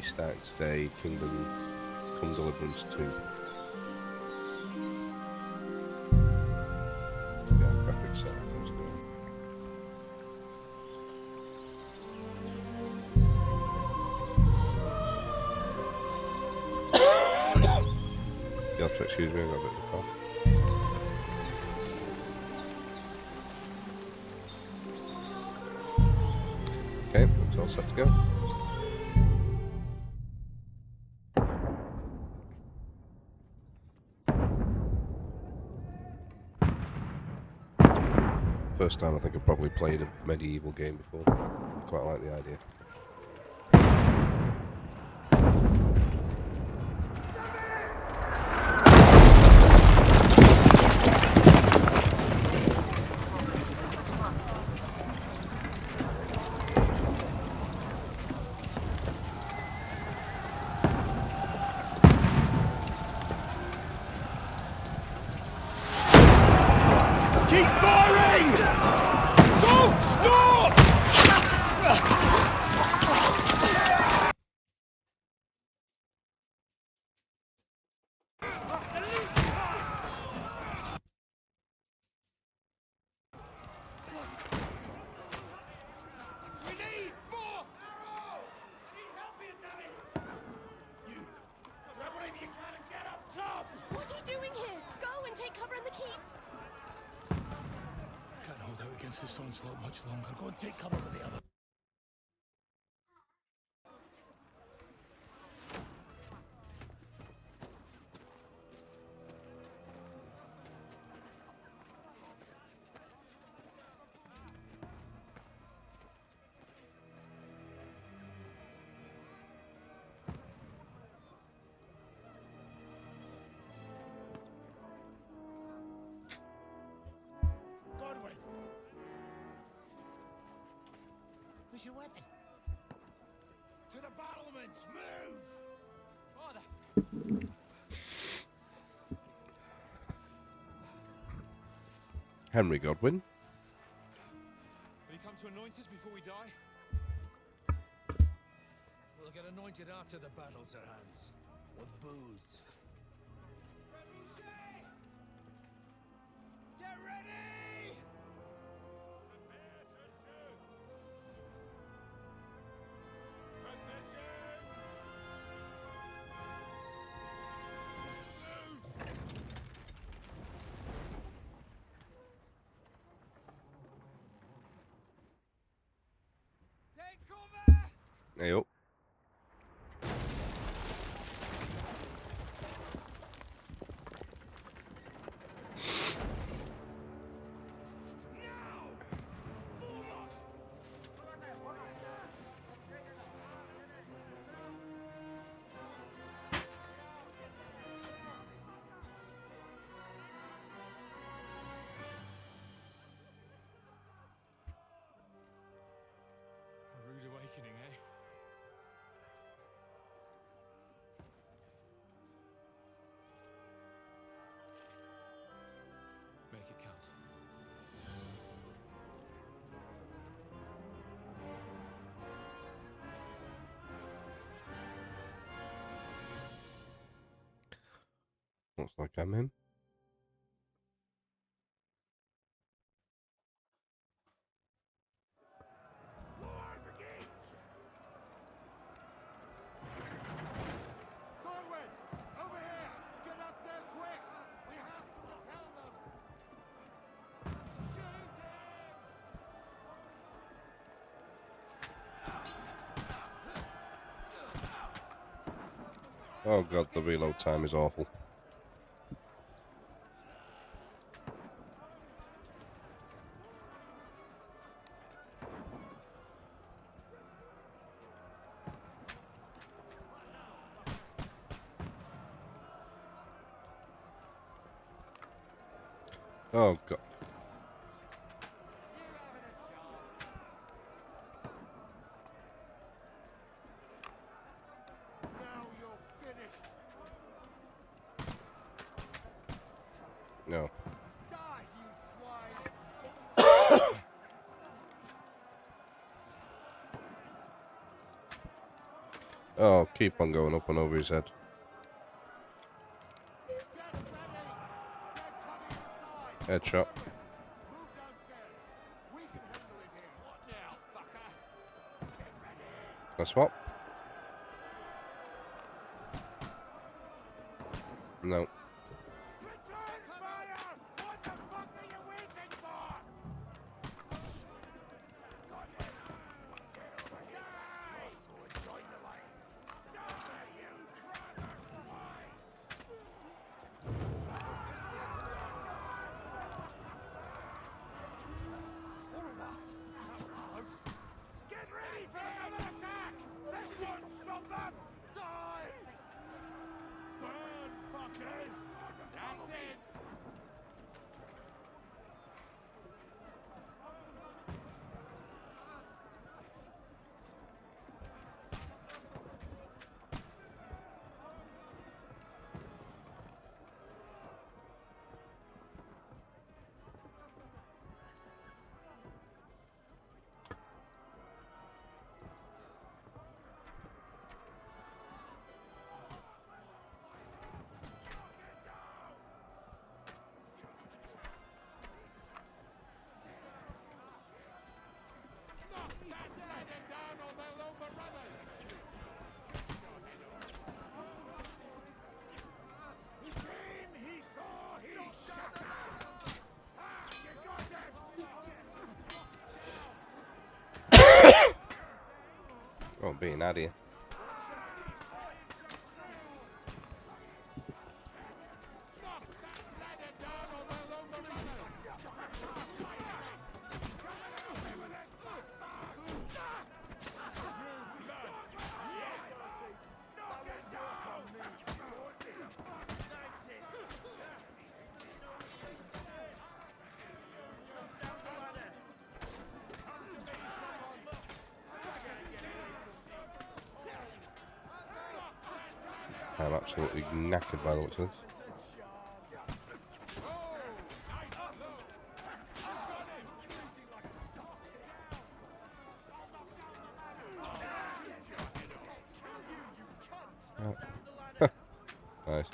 starting today. Kingdom Come Deliverance II. Yeah, graphics set first. You'll have to excuse me, I've got a bit of a cough. Okay, it's all set to go. First time I think I've probably played a medieval game before. Quite like the idea. This onslaught much longer. Go and take cover with the other. Where's your weapon? To the battlements! Move! Father! Henry Godwin. Will you come to anoint us before we die? We'll get anointed after the battles are hands. With booze. Get ready! Hey up. A rude awakening, eh? Make it count. Looks like I'm him. Oh god, the reload time is awful. Oh god. No. Oh, keep on going up and over his head. Headshot. Can I swap? No. Oh, being out of here. I'm absolutely knackered by the looks of this. Nice.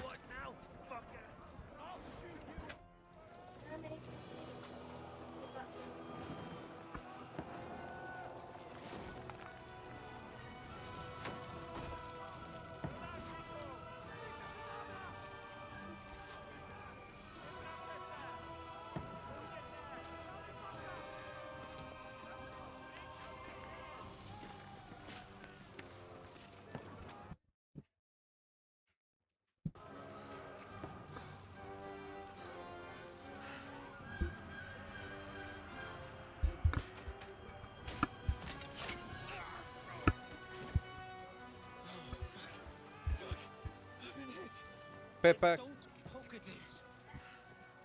Pepper. Don't poke at it.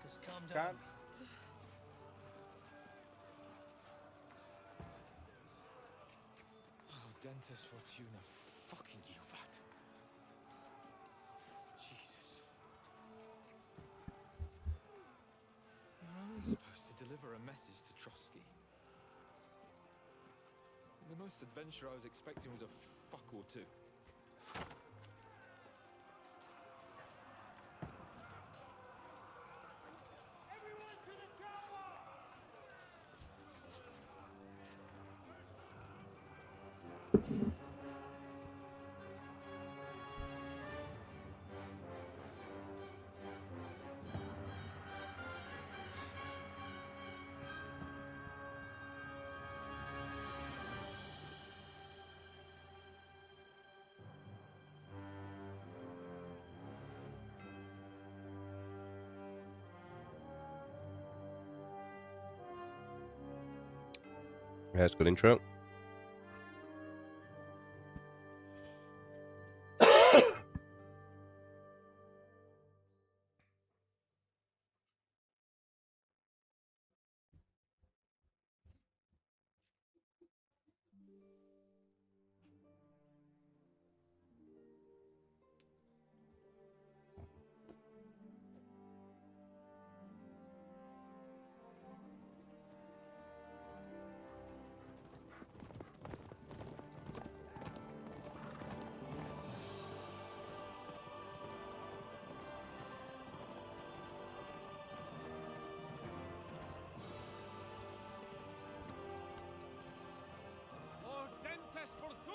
Just calm down. Calm. Oh, Dentist Fortuna, fucking you, that. Jesus. You're only supposed to deliver a message to Trotsky. The most adventure I was expecting was a fuck or two. Yeah, it's a good intro.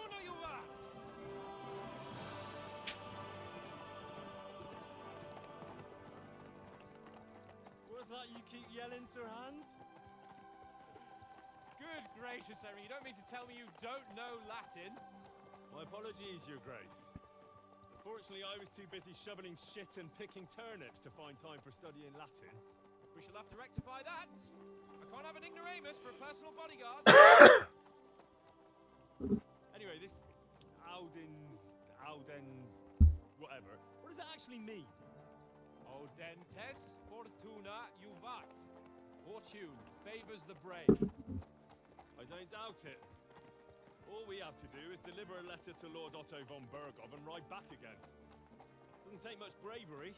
Fortuna juvat! What's that you keep yelling, Sir Hans? Good gracious, Henry, you don't mean to tell me you don't know Latin? My apologies, Your Grace. Unfortunately, I was too busy shoveling shit and picking turnips to find time for studying Latin. We shall have to rectify that. I can't have an ignoramus for a personal bodyguard. Anyway, this Audens, whatever. What does that actually mean? Audentes fortuna juvat. Fortune favors the brave. I don't doubt it. All we have to do is deliver a letter to Lord Otto von Bergov and ride back again. Doesn't take much bravery.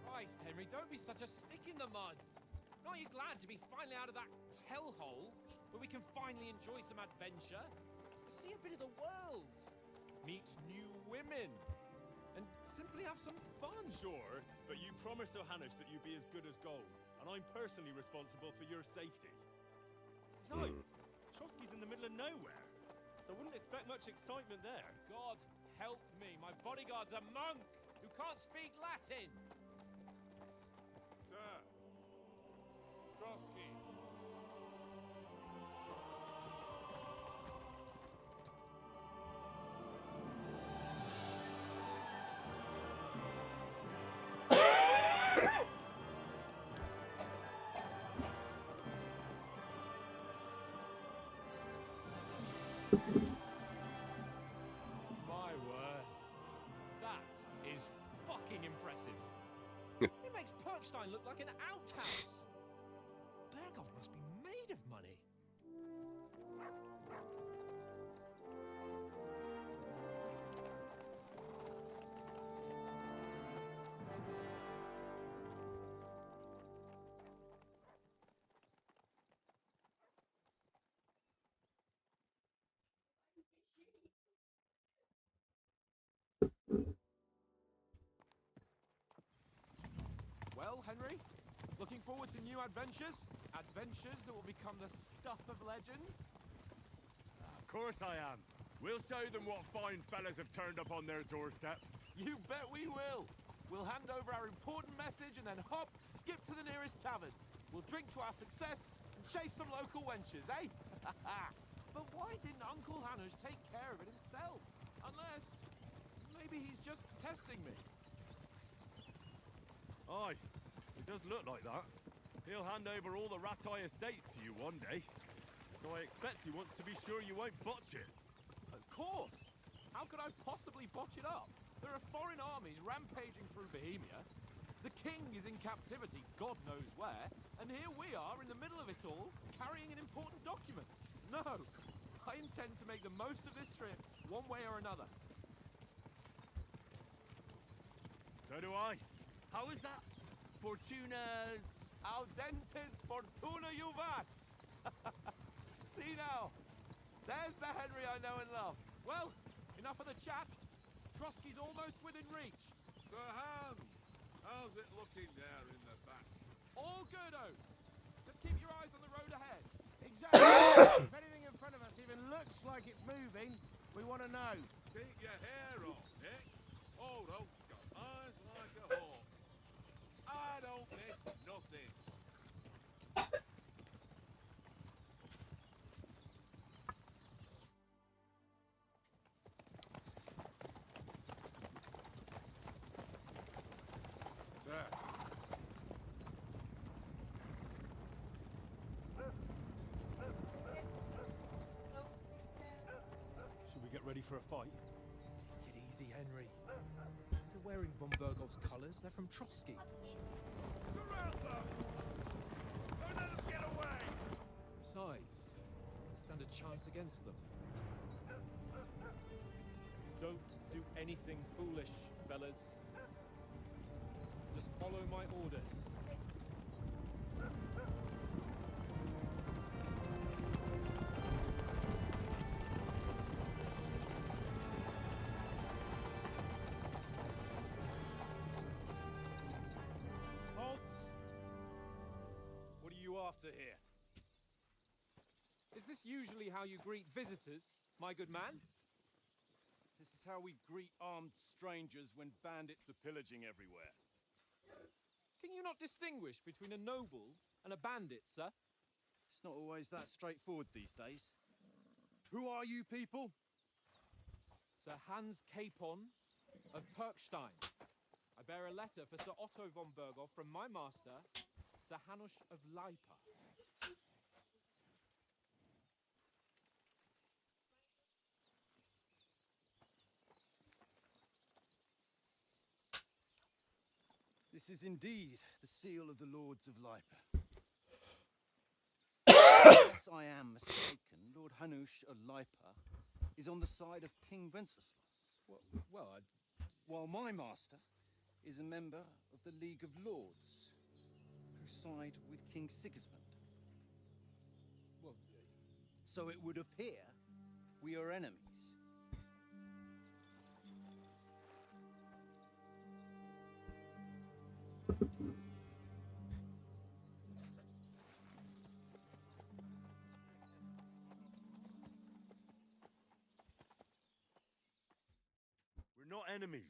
Christ, Henry, don't be such a stick in the mud. Aren't you glad to be finally out of that hellhole where we can finally enjoy some adventure? See a bit of the world, meet new women, and simply have some fun. Sure, but you promised Johannes that you'd be as good as gold, and I'm personally responsible for your safety. Besides, Trotsky's in the middle of nowhere, so I wouldn't expect much excitement there. God help me, my bodyguard's a monk who can't speak Latin. Sir, Trotsky. My word, that is fucking impressive. It makes Perkstein look like an outhouse. Bergov must be made of money. Well, Henry, looking forward to new adventures? Adventures that will become the stuff of legends? Of course I am. We'll show them what fine fellas have turned up on their doorstep. You bet we will. We'll hand over our important message and then hop, skip to the nearest tavern. We'll drink to our success and chase some local wenches, eh? But why didn't Uncle Hanush take care of it himself? Unless, maybe he's just testing me. Aye, it does look like that. He'll hand over all the Ratai estates to you one day. So I expect he wants to be sure you won't botch it. Of course. How could I possibly botch it up? There are foreign armies rampaging through Bohemia. The king is in captivity, God knows where, and here we are in the middle of it all, carrying an important document. No, I intend to make the most of this trip, one way or another. So do I. How is that? Fortuna... Audentes fortuna juvat! See now, there's the Henry I know and love. Well, enough of the chat. Trotsky's almost within reach. Sir Hans, how's it looking there in the back? All good, Oates. Just keep your eyes on the road ahead. Exactly. If anything in front of us even looks like it's moving, we want to know. Keep your hair on, Nick. Old Oak's got eyes like a hawk. I don't miss nothing. Sir. Should we get ready for a fight? Take it easy, Henry. They're wearing von Bergov's colours. They're from Trotsky. Surround them! Don't let them get away! Besides, we stand a chance against them. Don't do anything foolish, fellas. Just follow my orders. Halt! What are you after here? Is this usually how you greet visitors? my good man? This is how we greet armed strangers when bandits are pillaging everywhere. Can you not distinguish between a noble and a bandit, sir? It's not always that straightforward these days. Who are you people? Sir Hans Capon of Perkstein. I bear a letter for Sir Otto von Berghoff from my master, Sir Hanush of Lipa. This is indeed the seal of the Lords of Lipa. Unless I am mistaken, Lord Hanush of Lipa is on the side of King Wenceslas. Well, While my master is a member of the League of Lords, who side with King Sigismund. well, So it would appear we are enemies. We're not enemies.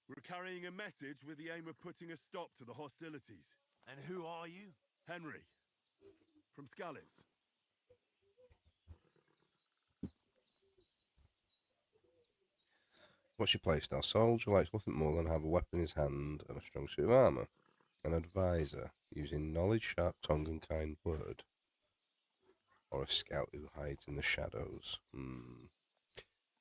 We're carrying a message with the aim of putting a stop to the hostilities. And who are you? Henry, from Skalitz. What's your playstyle? Soldier likes nothing more than have a weapon in his hand and a strong suit of armour. An advisor, using knowledge, sharp tongue and kind word. Or a scout who hides in the shadows.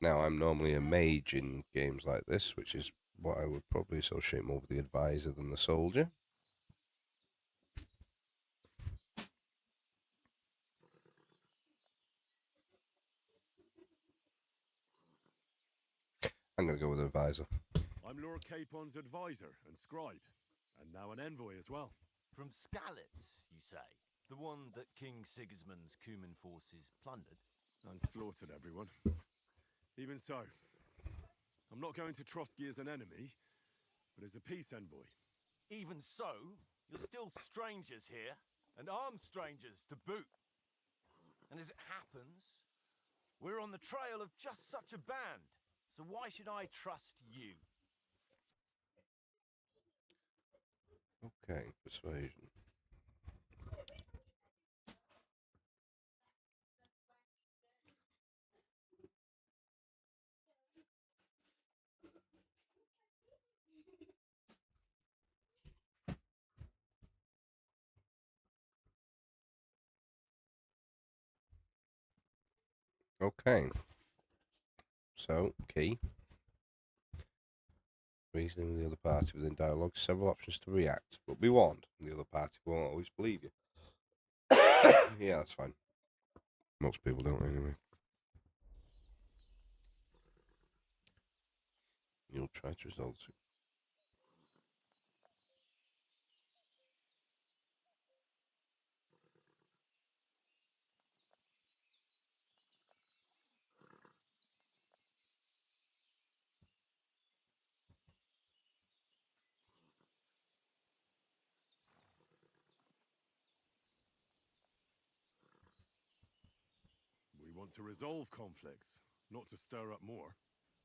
Now, I'm normally a mage in games like this, which is what I would probably associate more with the advisor than the soldier. I'm going to go with advisor. I'm Lord Capon's advisor and scribe, and now an envoy as well. From Skalitz, you say? The one that King Sigismund's Cuman forces plundered? And slaughtered everyone. Even so, I'm not going to Trotsky as an enemy, but as a peace envoy. Even so, you're still strangers here, and armed strangers to boot. And as it happens, we're on the trail of just such a band. So why should I trust you? Okay, persuasion. Okay. So, key. Reasoning with the other party within dialogue. Several options to react, but be warned, the other party won't always believe you. Yeah, that's fine. Most people don't anyway. You'll try to resolve it. We want to resolve conflicts, not to stir up more.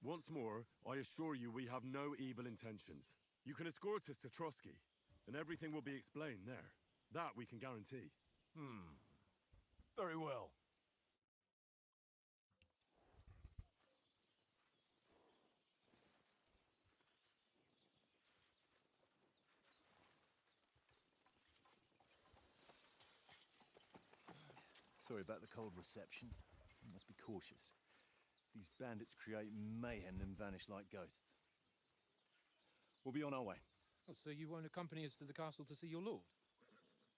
Once more, I assure you we have no evil intentions. You can escort us to Trotsky, and everything will be explained there. That we can guarantee. Very well. Sorry about the cold reception. You must be cautious. These bandits create mayhem and vanish like ghosts. We'll be on our way. Oh, so you won't accompany us to the castle to see your lord?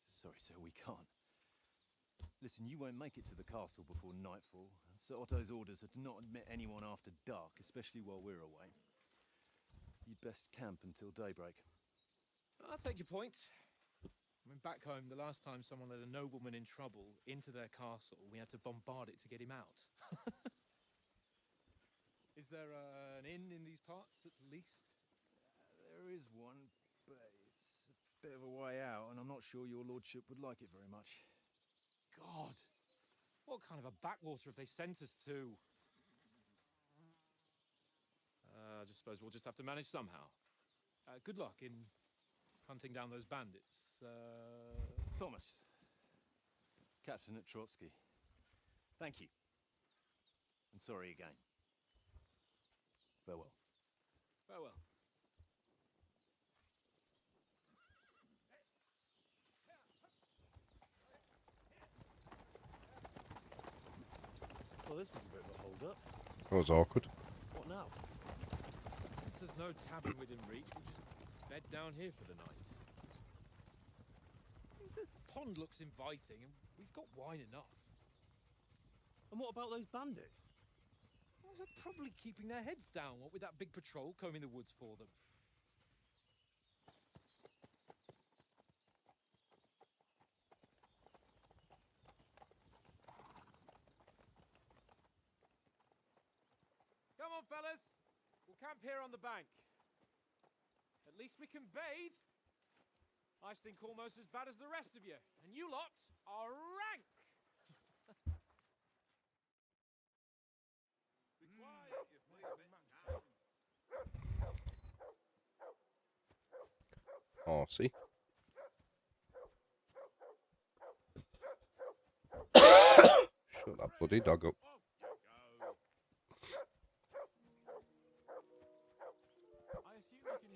Sorry, sir, we can't. Listen, you won't make it to the castle before nightfall. Sir Otto's orders are to not admit anyone after dark, especially while we're away. You'd best camp until daybreak. I'll take your point. I mean, back home, the last time someone led a nobleman in trouble into their castle, we had to bombard it to get him out. Is there an inn in these parts, at least? There is one, but it's a bit of a way out, and I'm not sure your lordship would like it very much. God! What kind of a backwater have they sent us to? I just suppose we'll just have to manage somehow. Good luck in hunting down those bandits. Thomas, Captain at Trotsky. Thank you. And sorry again. Farewell. Farewell. Well, this is a bit of a hold-up. That was awkward. What now? Since there's no tavern within reach, we'll just bed down here for the night. The pond looks inviting, and we've got wine enough. And what about those bandits? Well, they're probably keeping their heads down, what with that big patrol combing the woods for them. Come on, fellas. We'll camp here on the bank. At least we can bathe. I stink almost as bad as the rest of you, and you lot are rank. Be quiet, you flea bit. Horsey. Shut that bloody dog up.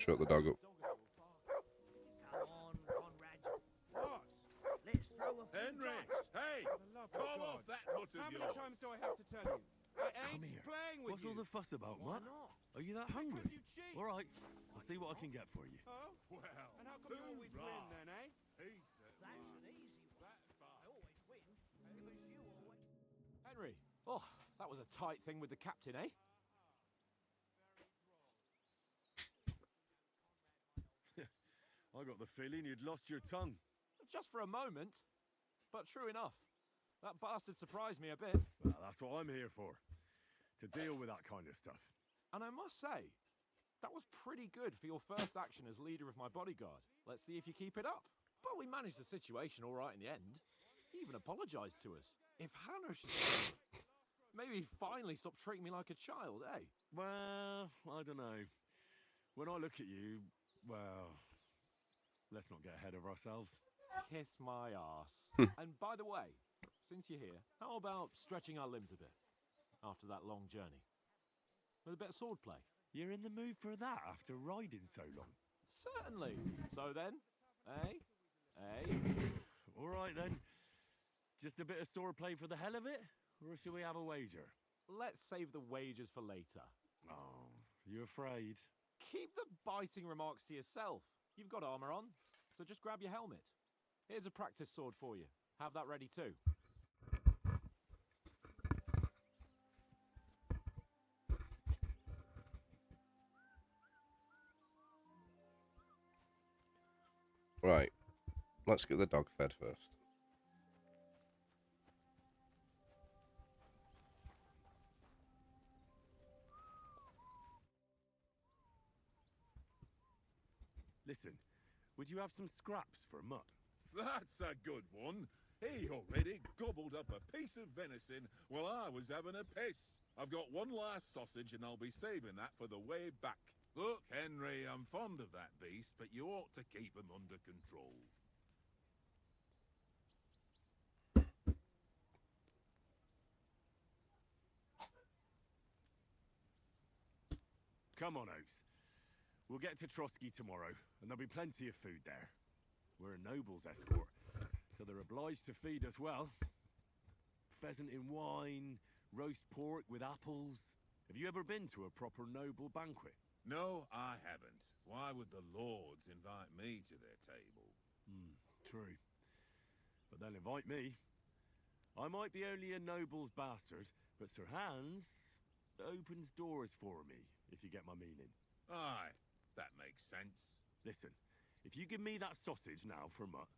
Shut the dog up. Come on, Conrad. What? Let's throw a few Henry! dice. Hey! For the love of Call God. off that butt of How many yours! times do I have to tell you? I ain't Come here. playing with What's you. all the fuss about, Why Mutt? not? Are you that hungry? Because you cheat. All right, I'll see what I can get for you. Oh? Well, And how come you always win hoorah. then, eh? He said That's an easy one. that far. I always win because you always... Henry. Oh, that was a tight thing with the captain, eh? I got the feeling you'd lost your tongue. Just for a moment. But true enough. That bastard surprised me a bit. Well, that's what I'm here for. To deal with that kind of stuff. And I must say, that was pretty good for your first action as leader of my bodyguard. Let's see if you keep it up. But we managed the situation all right in the end. He even apologized to us. If Hanush maybe finally stop treating me like a child, eh? Well, I don't know. When I look at you, well, let's not get ahead of ourselves. Kiss my arse. And by the way, since you're here, how about stretching our limbs a bit after that long journey? With a bit of swordplay? You're in the mood for that after riding so long. Certainly. So then, eh? Eh? All right then. Just a bit of swordplay for the hell of it? Or shall we have a wager? Let's save the wagers for later. Oh, you afraid? Keep the biting remarks to yourself. You've got armor on, so just grab your helmet. Here's a practice sword for you. Have that ready too. Right. Let's get the dog fed first. Listen, would you have some scraps for Mutt? That's a good one. He already gobbled up a piece of venison while I was having a piss. I've got one last sausage and I'll be saving that for the way back. Look, Henry, I'm fond of that beast, but you ought to keep him under control. Come on, Oates. We'll get to Trotsky tomorrow, and there'll be plenty of food there. We're a noble's escort, so they're obliged to feed us well. Pheasant in wine, roast pork with apples. Have you ever been to a proper noble banquet? No, I haven't. Why would the lords invite me to their table? True. But they'll invite me. I might be only a noble's bastard, but Sir Hans opens doors for me, if you get my meaning. Aye, that makes sense. Listen, if you give me that sausage now for Mutt,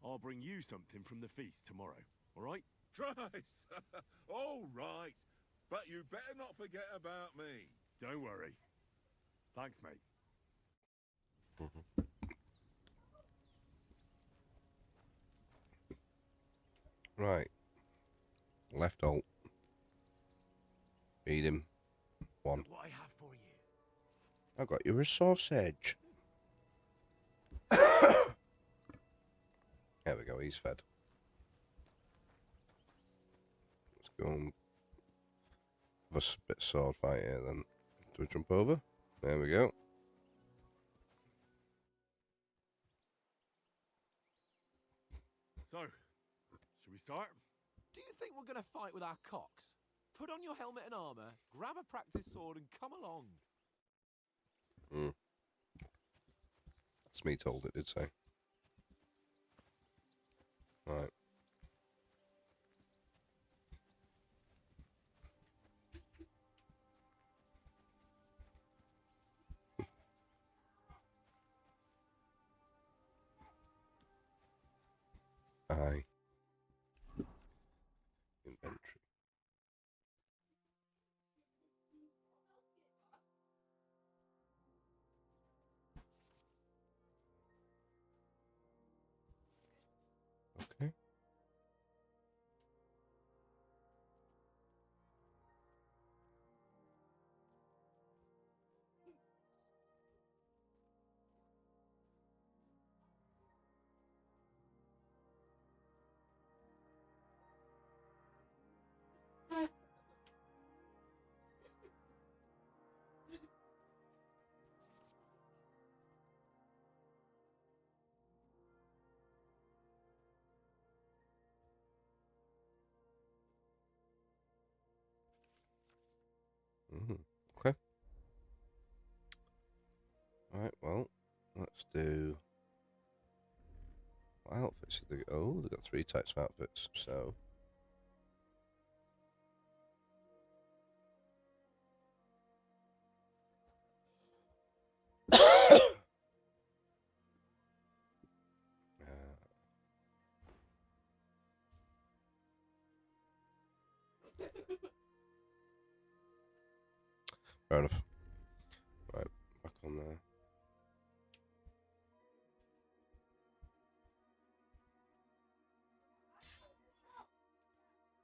I'll bring you something from the feast tomorrow, all right? Christ! All right. But you better not forget about me. Don't worry. Thanks, mate. Right. Left alt. Feed him. 1. What I have for you. I got you a sausage. There we go, he's fed. Let's go and have a bit of sword fight here then. Do we jump over? There we go. So, should we start? Do you think we're gonna fight with our cocks? Put on your helmet and armor, grab a practice sword, and come along. That's me told it did say. Right. Aye. Inventory. Okay. Okay. Alright, well, let's do... What outfits did they... Oh, they've got 3 types of outfits, so... Fair enough. Right, back on there.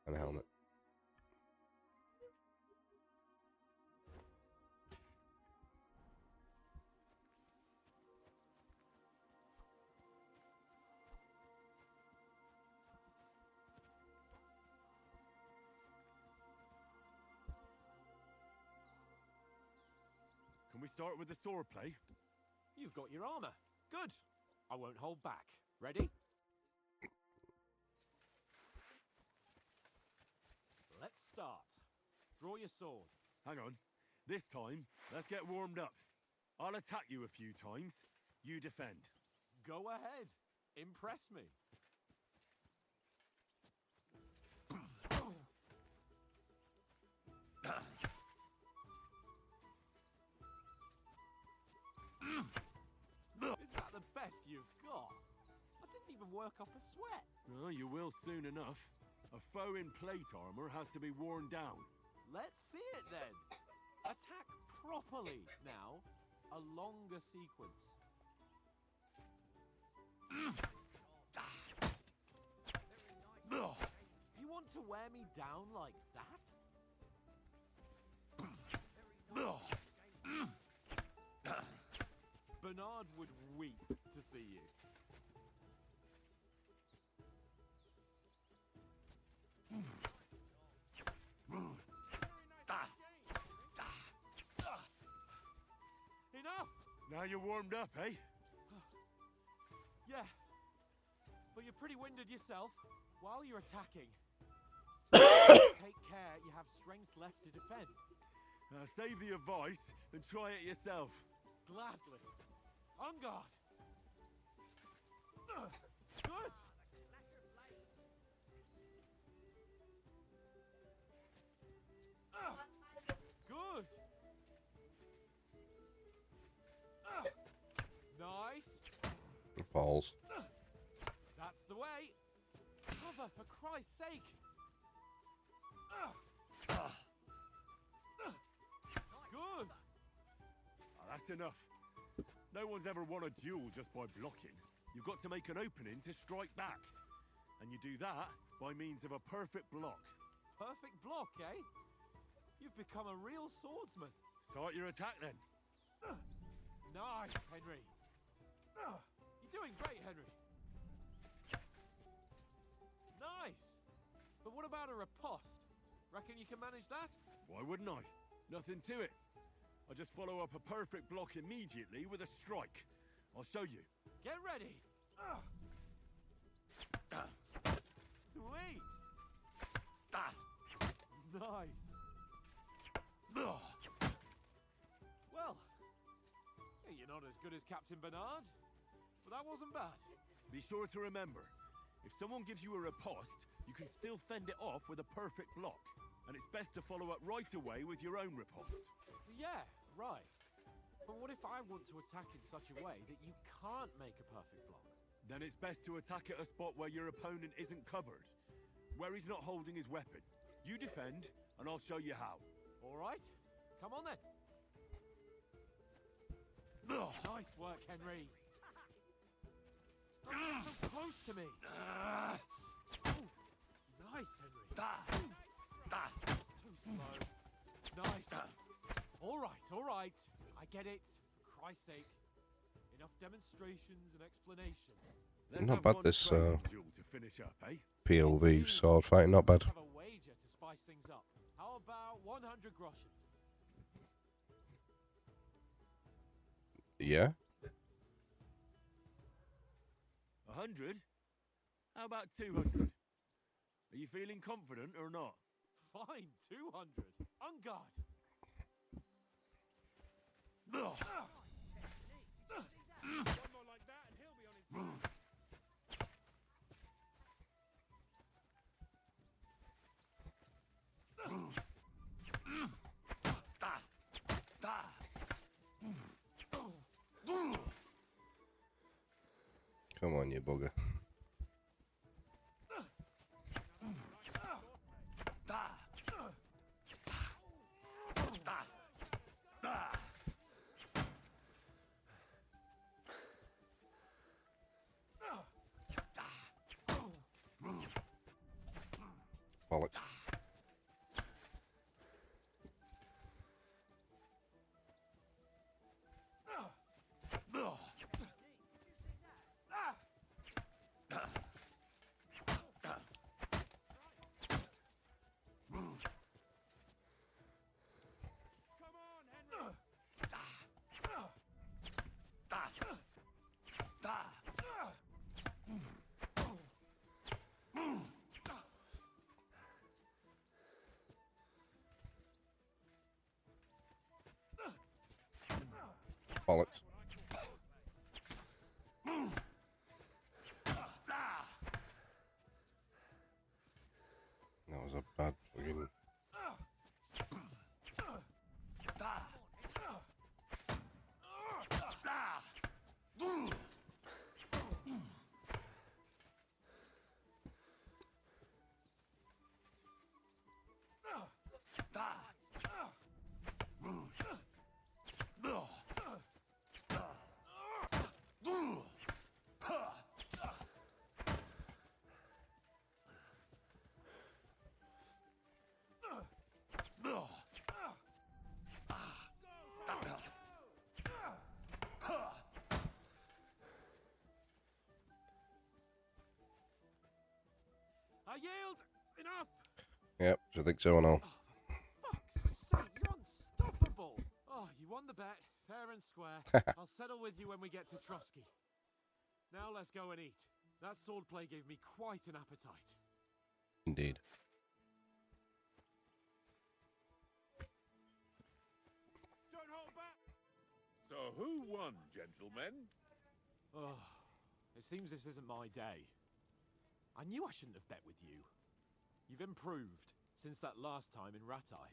And a helmet. Can we start with the sword play? You've got your armor. Good. I won't hold back. Ready? Let's start. Draw your sword. Hang on. This time, let's get warmed up. I'll attack you a few times. You defend. Go ahead. Impress me. Is that the best you've got? I didn't even work up a sweat. Oh, you will soon enough. A foe in plate armor has to be worn down. Let's see it then. Attack properly now. A longer sequence. You want to wear me down like that? Bernard would weep to see you. Enough! Now you're warmed up, eh? Yeah, but you're pretty winded yourself. While you're attacking, take care you have strength left to defend. Save the advice and try it yourself. Gladly. On guard. Good. Good. Nice. It falls. That's the way. Cover, for Christ's sake. Good. That's enough. No one's ever won a duel just by blocking. You've got to make an opening to strike back. And you do that by means of a perfect block. perfect block, eh? You've become a real swordsman. Start your attack then. Nice, Henry. You're doing great, Henry. Nice. But what about a riposte? Reckon you can manage that? Why wouldn't I? Nothing to it. I just follow up a perfect block immediately with a strike. I'll show you. Get ready. Sweet. Nice. Well, you're not as good as Captain Bernard, but that wasn't bad. Be sure to remember, if someone gives you a riposte, you can still fend it off with a perfect block. And it's best to follow up right away with your own riposte. Yeah, right. But what if I want to attack in such a way that you can't make a perfect block? Then it's best to attack at a spot where your opponent isn't covered, where he's not holding his weapon. You defend, and I'll show you how. All right, come on then. Nice work, Henry. Don't get so close to me. Ooh, nice, Henry. Too slow. Nice. All right. I get it. For Christ's sake. Enough demonstrations and explanations. Let's Not have bad, one this, training duel to finish up, eh? POV sword fighting, not bad. Have a wager to spice things up. How about 100 groschen? Yeah? 100? How about 200? Are you feeling confident or not? Fine, 200. On guard. One more like that and he'll be on his back. Come on, you bugger. Bollocks. Come on, Henry. Bollocks. That was a bad fucking... I yield. Enough. Yep, do you think so or no? Fuck's sake, you're unstoppable. Oh, you won the bet, fair and square. I'll settle with you when we get to Trotsky. Now let's go and eat. That swordplay gave me quite an appetite. Indeed. Don't hold back. So who won, gentlemen? Oh, it seems this isn't my day. I knew I shouldn't have bet with you. You've improved since that last time in Ratai.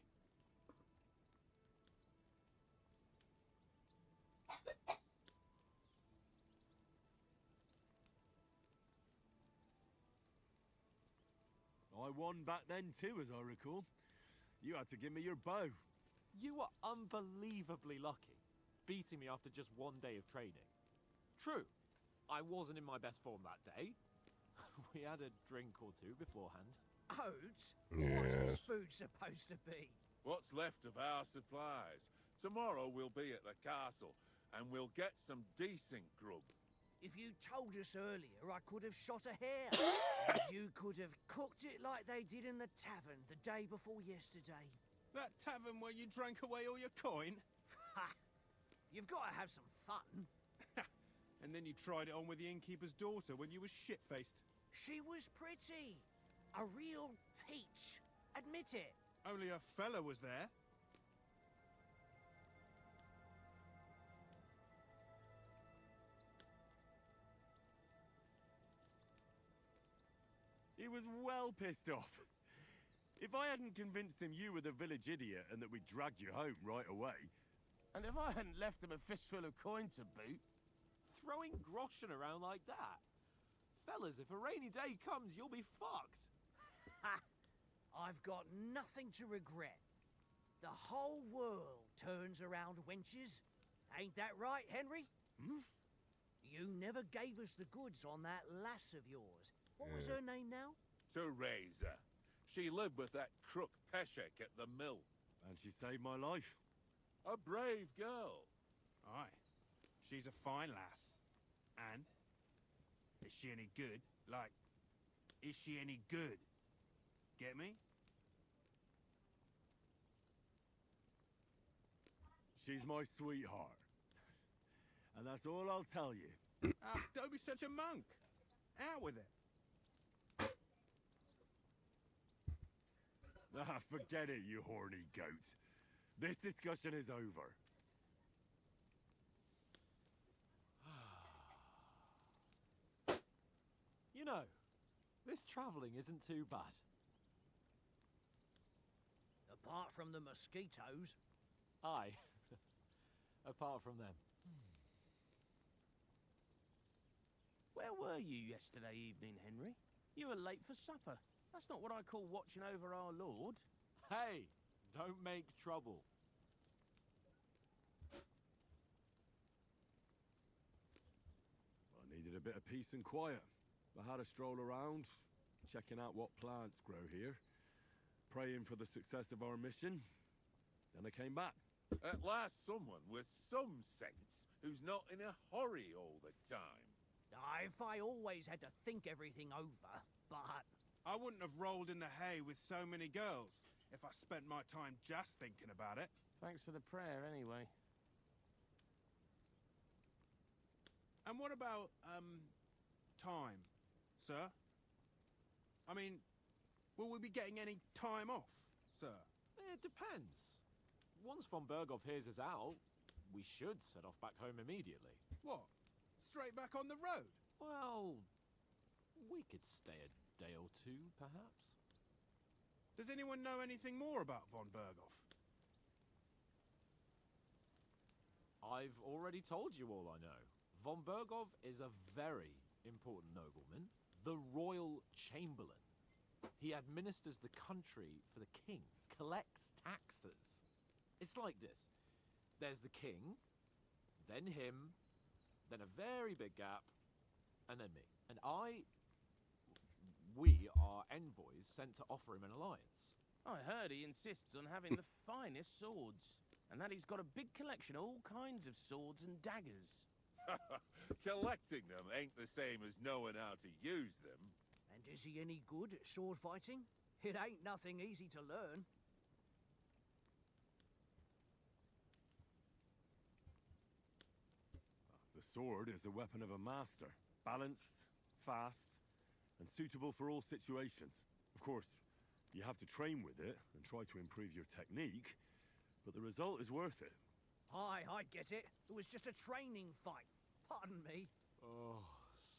I won back then too, as I recall. You had to give me your bow. You were unbelievably lucky, beating me after just one day of training. True, I wasn't in my best form that day. We had a drink or two beforehand. Oats? What's Yes. this food supposed to be? What's left of our supplies. Tomorrow we'll be at the castle, and we'll get some decent grub. If you told us earlier, I could have shot a hare. And you could have cooked it like they did in the tavern the day before yesterday. That tavern where you drank away all your coin? Ha! You've got to have some fun. And then you tried it on with the innkeeper's daughter when you were shit-faced. She was pretty. A real peach. Admit it. Only a fella was there. He was well pissed off. If I hadn't convinced him you were the village idiot and that we'd dragged you home right away... And if I hadn't left him a fistful of coin to boot, throwing groschen around like that. Fellas, if a rainy day comes, you'll be fucked. Ha! I've got nothing to regret. The whole world turns around wenches. Ain't that right, Henry? Hmm? You never gave us the goods on that lass of yours. What was her name now? Teresa. She lived with that crook Peshek at the mill. And she saved my life. A brave girl. Aye. She's a fine lass. And? Is she any good? Like, is she any good? Get me? She's my sweetheart. And that's all I'll tell you. Don't be such a monk. Out with it. Forget it, you horny goat. This discussion is over. You know, this travelling isn't too bad. Apart from the mosquitoes. Aye. Apart from them. Where were you yesterday evening, Henry? You were late for supper. That's not what I call watching over our lord. Hey, don't make trouble. I needed a bit of peace and quiet. I had a stroll around, checking out what plants grow here, praying for the success of our mission. Then I came back. At last someone with some sense who's not in a hurry all the time. If I always had to think everything over, but... I wouldn't have rolled in the hay with so many girls if I spent my time just thinking about it. Thanks for the prayer, anyway. And what about, time, sir? I mean, will we be getting any time off, sir? It depends. Once von Berghoff hears us out, we should set off back home immediately. What? Straight back on the road? Well, we could stay a day or two, perhaps. Does anyone know anything more about von Berghoff? I've already told you all I know. Von Berghoff is a very important nobleman, the royal chamberlain. He administers the country for the king, collects taxes. It's like this. There's the king, then him, then a very big gap, and then me. And we are envoys sent to offer him an alliance. I heard he insists on having the finest swords, and that he's got a big collection of all kinds of swords and daggers. Collecting them ain't the same as knowing how to use them. And is he any good at sword fighting? It ain't nothing easy to learn. The sword is the weapon of a master. Balanced, fast, and suitable for all situations. Of course, you have to train with it and try to improve your technique, but the result is worth it. Aye, I get it. It was just a training fight. Pardon me. Oh,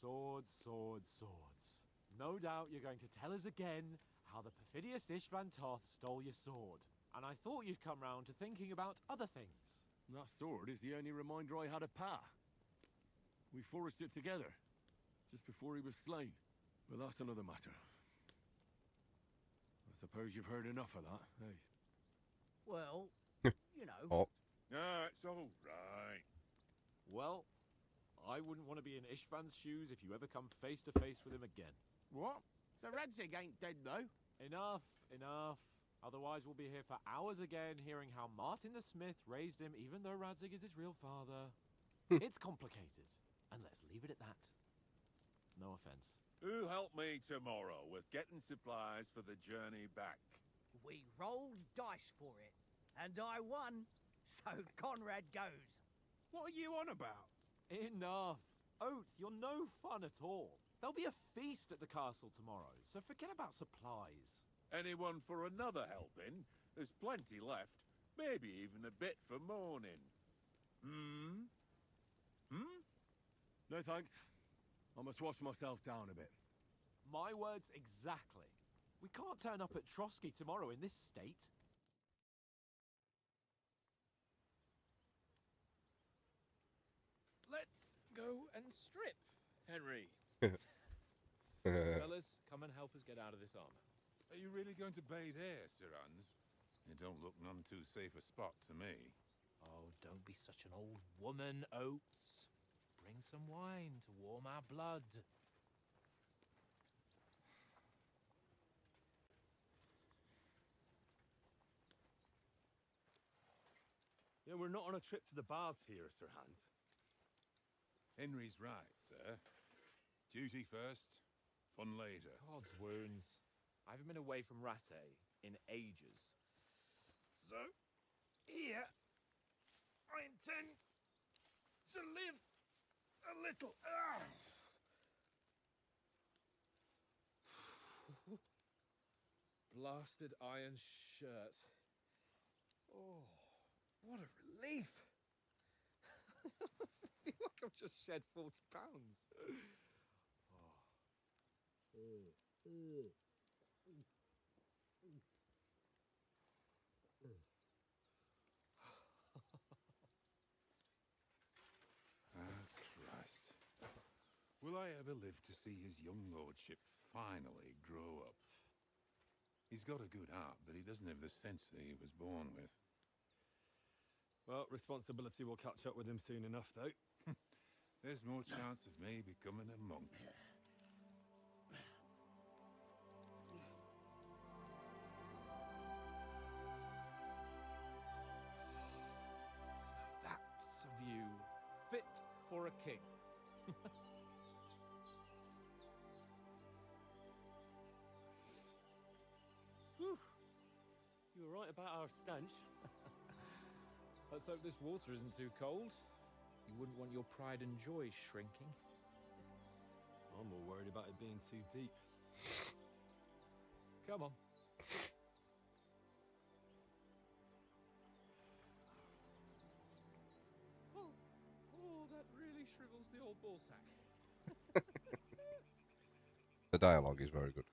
swords, swords, swords. No doubt you're going to tell us again how the perfidious Istvan Toth stole your sword. And I thought you'd come round to thinking about other things. That sword is the only reminder I had of Pa. We forged it together, just before he was slain. But that's another matter. I suppose you've heard enough of that, eh? Well, you know. Oh, No, it's all right. Well, I wouldn't want to be in Istvan's shoes if you ever come face to face with him again. What? So Radzig ain't dead, though? Enough, enough. Otherwise we'll be here for hours again hearing how Martin the Smith raised him even though Radzig is his real father. It's complicated, and let's leave it at that. No offense. Who helped me tomorrow with getting supplies for the journey back? We rolled dice for it, and I won, so Conrad goes. What are you on about? Enough. Oates, you're no fun at all. There'll be a feast at the castle tomorrow, so forget about supplies. Anyone for another helping? There's plenty left. Maybe even a bit for morning. Hmm? No thanks. I must wash myself down a bit. My words exactly. We can't turn up at Trotsky tomorrow in this state. Let's go and strip, Henry. Fellas, come and help us get out of this armor. Are you really going to bathe here, Sir Hans? It don't look none too safe a spot to me. Oh, don't be such an old woman, Oates. Bring some wine to warm our blood. Yeah, we're not on a trip to the baths here, Sir Hans. Henry's right, sir. Duty first, fun later. God's wounds. I haven't been away from Rattay in ages. So, here, I intend to live a little. Blasted iron shirt. Oh, what a relief. I feel like I've just shed 40 pounds. Christ. Will I ever live to see his young lordship finally grow up? He's got a good heart, but he doesn't have the sense that he was born with. Well, responsibility will catch up with him soon enough, though. There's more chance of me becoming a monk. That's a view fit for a king. Whew. You were right about our stench. Let's hope this water isn't too cold. You wouldn't want your pride and joy shrinking. I'm more worried about it being too deep. Come on. Oh, that really shrivels the old ball sack. The dialogue is very good.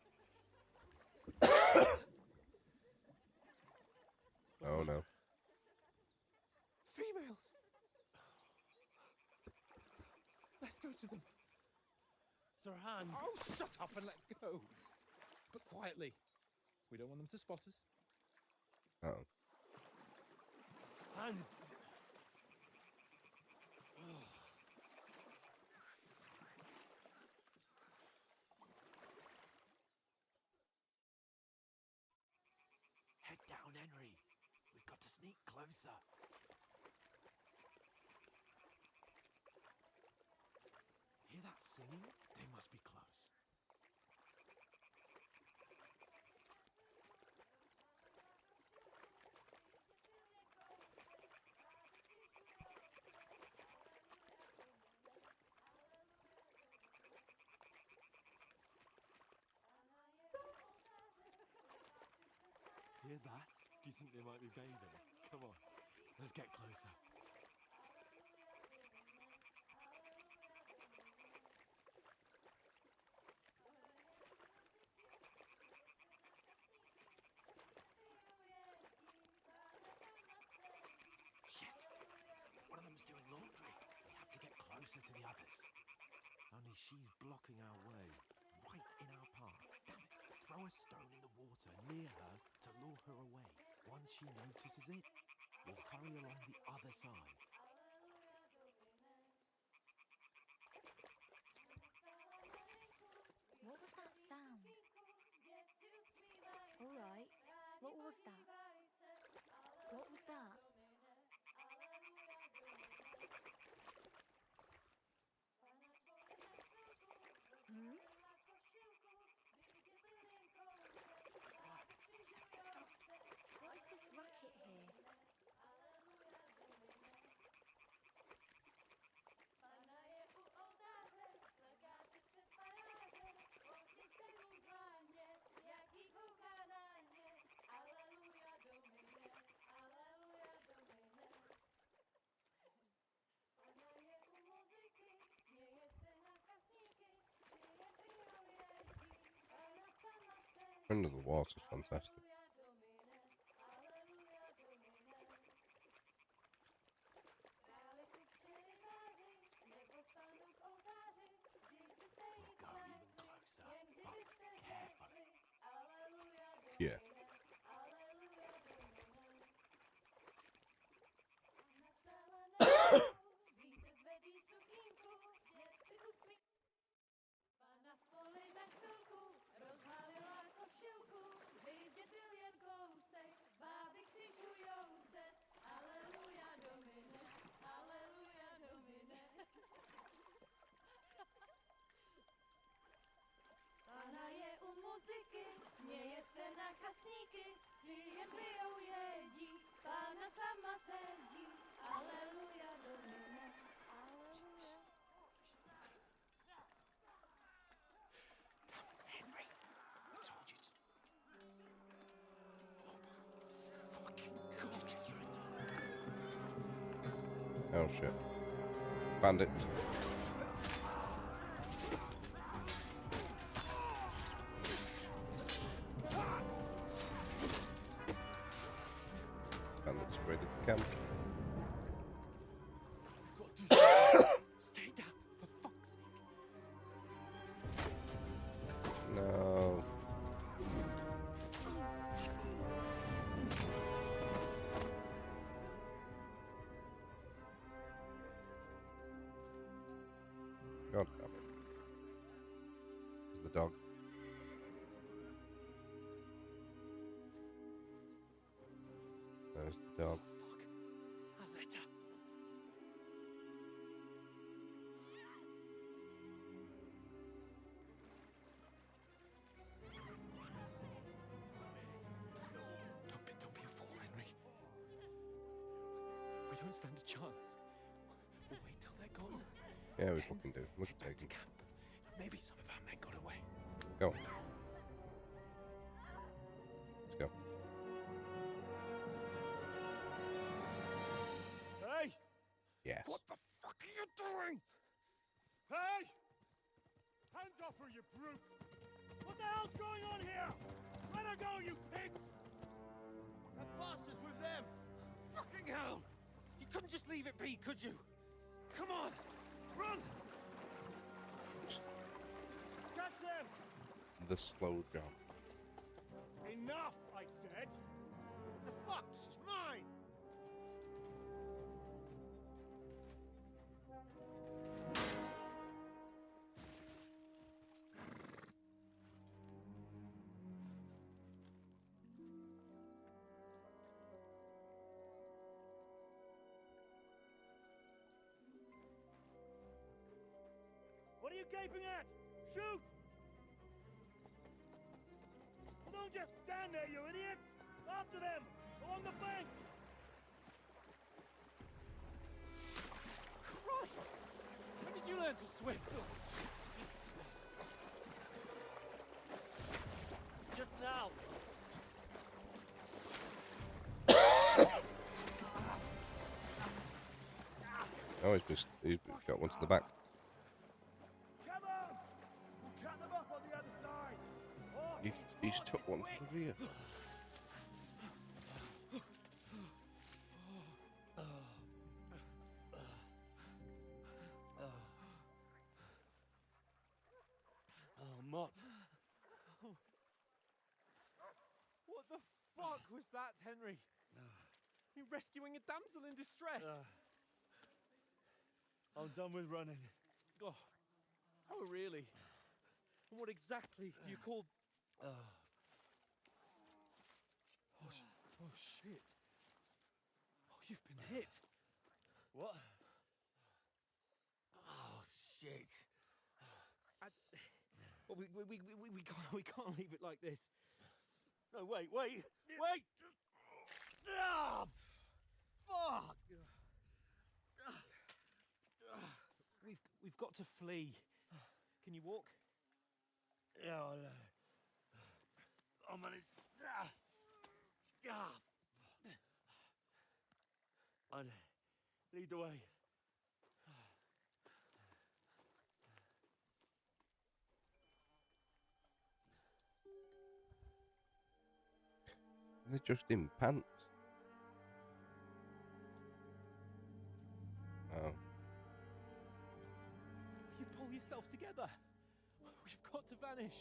Oh no. Females! Let's go to them. Sir Hans! Oh, shut up and let's go. But quietly. We don't want them to spot us. Uh-oh. Hans! Head down, Henry. We've got to sneak closer. Hear that singing? They must be close. Hear that? Do you think they might be bathing? Come on, let's get closer. Shit! One of them's doing laundry. We have to get closer to the others. Only she's blocking our way, right in our path. Damn it! Throw a stone in the water near her to lure her away. Once she notices it, we'll hurry along the other side. What was that sound? Friend of the Water's fantastic. Yeah. Pána je u muziky, směje se na kasníky, ty jen pijou jedí, Pána sama sedí, aleluja Domine, aleluja. Henry, I told you to... Oh shit. Bandit. Bandits raided the camp. Stay down, for fuck's sake. No. God damn it. There's the dog. There's the dog. Fuck. A letter. Don't be a fool, Henry. We don't stand a chance. We'll wait till they're gone. Yeah, we fucking do. Look at Back to Taken. camp. Maybe some of our men got away. Go on. Let's go. Hey! Yes. What the fuck are you doing? Hey! Hands off her, you brute! What the hell's going on here? Let her go, you pigs! That bastard's with them! Fucking hell! You couldn't just leave it be, could you? Come on! Run! Catch them! The slow jump. Enough, I said! What the fuck? She's mine! What are you gaping at? Shoot! Well, don't just stand there, you idiots! After them! Along the bank! Christ! When did you learn to swim? Just now. Oh, he's got one to the back. Come on! We'll cut them off on the other side! Oh, He's took one to the rear. Oh, Mott. What the fuck was that, Henry? You rescuing a damsel in distress? I'm done with running. Oh, oh really? And what exactly do you call... Oh, oh shit. Oh, you've been hit. What? Oh, shit. Well, we can't leave it like this. No, wait! Ah! Fuck! We've got to flee. Can you walk? Yeah, I'll manage. I'd lead the way. They're just in pants. Oh. You pull yourself together. We've got to vanish.